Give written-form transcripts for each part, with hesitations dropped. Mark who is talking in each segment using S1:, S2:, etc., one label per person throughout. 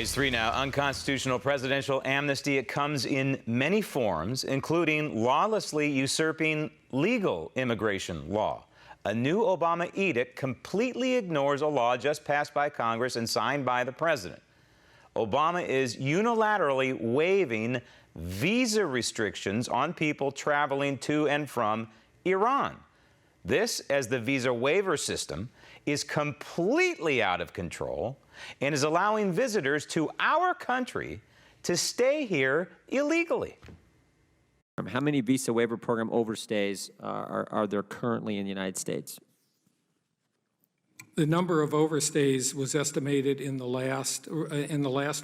S1: Phase 3 now, unconstitutional presidential amnesty. It comes in many forms, including lawlessly usurping legal immigration law. A new Obama edict completely ignores a law just passed by Congress and signed by the president. Obama is unilaterally waiving visa restrictions on people traveling to and from Iran. This, as the visa waiver system, is completely out of control and is allowing visitors to our country to stay here illegally.
S2: How many visa waiver program overstays are there currently in the United States?
S3: The number of overstays was estimated in the last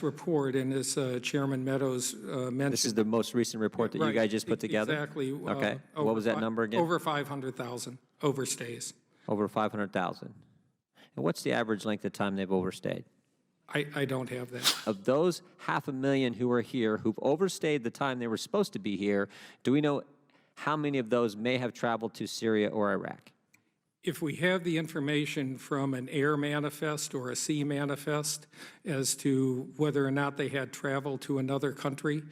S3: report, and as Chairman Meadows mentioned,
S2: this is the most recent report that you guys just put together.
S3: Exactly.
S2: Okay. What was that number again?
S3: Over 500,000 overstays.
S2: Over 500,000. And what's the average length of time they've overstayed?
S3: I don't have that.
S2: Of those 500,000 who are here, who've overstayed the time they were supposed to be here, do we know how many of those may have traveled to Syria or Iraq?
S3: If we have the information from an air manifest or a sea manifest as to whether or not they had traveled to another country,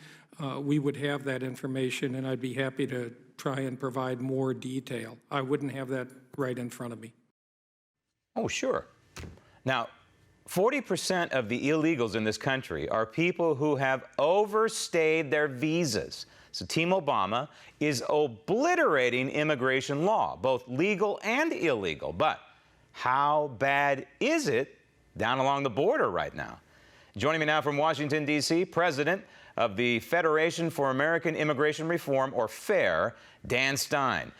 S3: we would have that information, and I'd be happy to try and provide more detail. I wouldn't have that right in front of me.
S1: Oh, sure. Now, 40% of the illegals in this country are people who have overstayed their visas. So Team Obama is obliterating immigration law, both legal and illegal. But how bad is it down along the border right now? Joining me now from Washington, D.C., President of the Federation for American Immigration Reform, or FAIR, Dan Stein.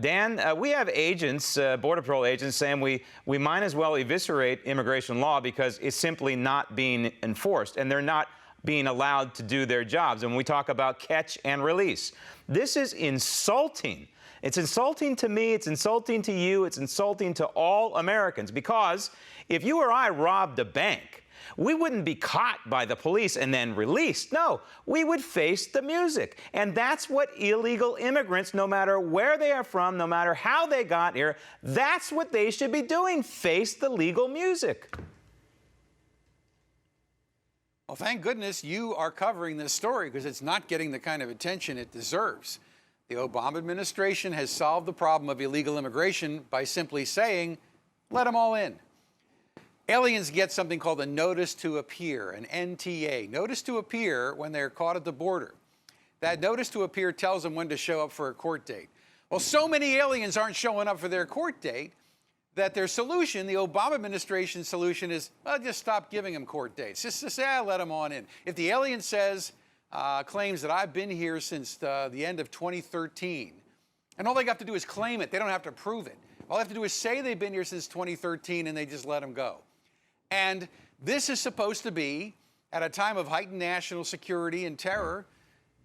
S1: Dan, we have agents, Border Patrol agents, saying we might as well eviscerate immigration law because it's simply not being enforced, and they're not being allowed to do their jobs. And when we talk about catch and release, this is insulting. It's insulting to me, it's insulting to you, it's insulting to all Americans, because if you or I robbed a bank, we wouldn't be caught by the police and then released. No, we would face the music. And that's what illegal immigrants, no matter where they are from, no matter how they got here, that's what they should be doing, face the legal music.
S4: Well, thank goodness you are covering this story, because it's not getting the kind of attention it deserves. The Obama administration has solved the problem of illegal immigration by simply saying, let them all in. Aliens get something called a notice to appear, an NTA, notice to appear when they're caught at the border. That notice to appear tells them when to show up for a court date. Well, so many aliens aren't showing up for their court date that their solution, the Obama administration's solution, is, well, just stop giving them court dates. Just say, let them on in. If the alien says, claims that I've been here since the end of 2013, and all they have to do is claim it, they don't have to prove it. All they have to do is say they've been here since 2013, and they just let them go. And this is supposed to be, at a time of heightened national security and terror,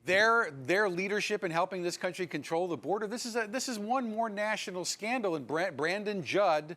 S4: their leadership in helping this country control the border. This is one more national scandal. And Brandon Judd,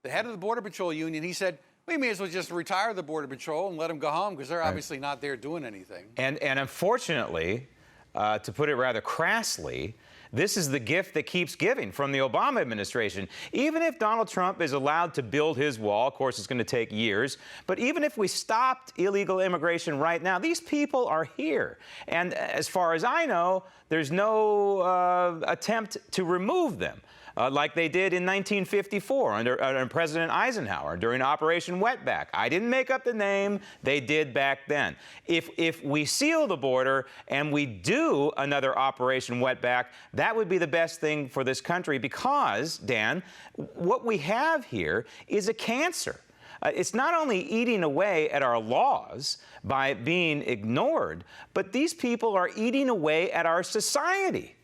S4: the head of the Border Patrol Union, he said, we may as well just retire the Border Patrol and let them go home, because they're obviously not there doing anything.
S1: And unfortunately, to put it rather crassly, this is the gift that keeps giving from the Obama administration. Even if Donald Trump is allowed to build his wall, of course it's going to take years, but even if we stopped illegal immigration right now, these people are here. And as far as I know, there's no attempt to remove them. Like they did in 1954 under President Eisenhower during Operation Wetback. I didn't make up the name, they did back then. If we seal the border and we do another Operation Wetback, that would be the best thing for this country, because, Dan, what we have here is a cancer. It's not only eating away at our laws by being ignored, but these people are eating away at our society.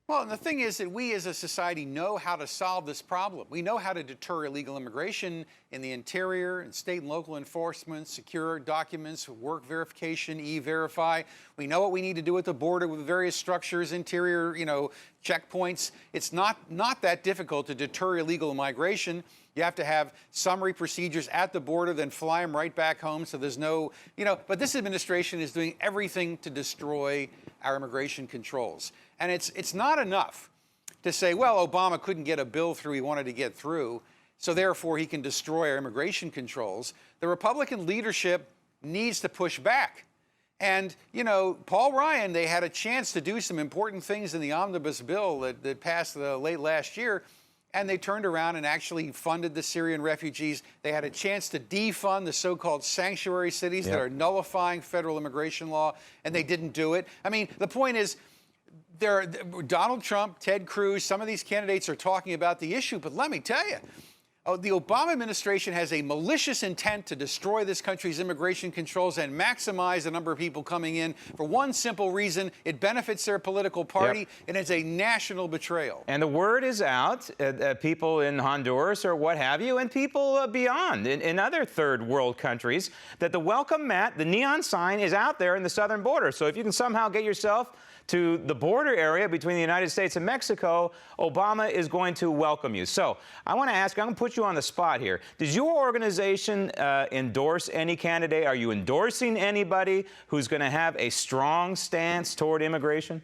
S4: Well, and the thing is that we as a society know how to solve this problem. We know how to deter illegal immigration in the interior, and state and local enforcement, secure documents, work verification, e-verify. We know what we need to do at the border with various structures, interior, checkpoints. It's not that difficult to deter illegal migration. You have to have summary procedures at the border, then fly them right back home, so there's no, but this administration is doing everything to destroy our immigration controls. And it's not enough to say, well, Obama couldn't get a bill through he wanted to get through. so therefore he can destroy our immigration controls. The Republican leadership needs to push back. And, you know, Paul Ryan, they had a chance to do some important things in the omnibus bill that passed late last year, and they turned around and actually funded the Syrian refugees. They had a chance to defund the so-called sanctuary cities that are nullifying federal immigration law, and they didn't do it. I mean, the point is, Donald Trump, Ted Cruz, some of these candidates are talking about the issue, but let me tell you, the Obama administration has a malicious intent to destroy this country's immigration controls and maximize the number of people coming in for one simple reason: it benefits their political party, and it's a national betrayal.
S1: And the word is out, people in Honduras or what have you, and people beyond, in other third world countries, that the welcome mat, the neon sign, is out there in the southern border. So if you can somehow get yourself to the border area between the United States and Mexico, Obama is going to welcome you. So I want to ask, I'm going to put you on the spot here. Does your organization endorse any candidate? Are you endorsing anybody who's going to have a strong stance toward immigration?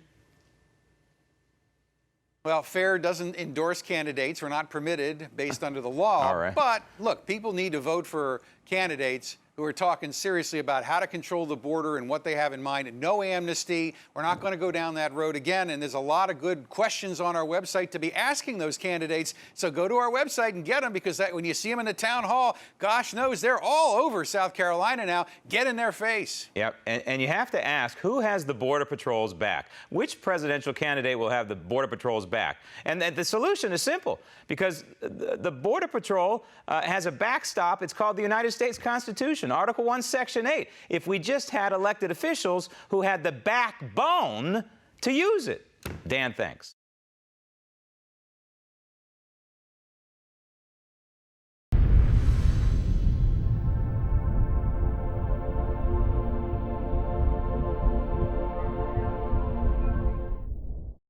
S4: Well, FAIR doesn't endorse candidates. We're not permitted based under the law.
S1: All right.
S4: But look, people need to vote for candidates who are talking seriously about how to control the border and what they have in mind. And no amnesty. We're not going to go down that road again. And there's a lot of good questions on our website to be asking those candidates. So go to our website and get them, because when you see them in the town hall, gosh knows they're all over South Carolina now. Get in their face.
S1: Yep. And you have to ask, who has the Border Patrols back? Which presidential candidate will have the Border Patrols back? And the solution is simple, because the Border Patrol has a backstop. It's called the United States Constitution. Article 1, Section 8. If we just had elected officials who had the backbone to use it. Dan, thanks.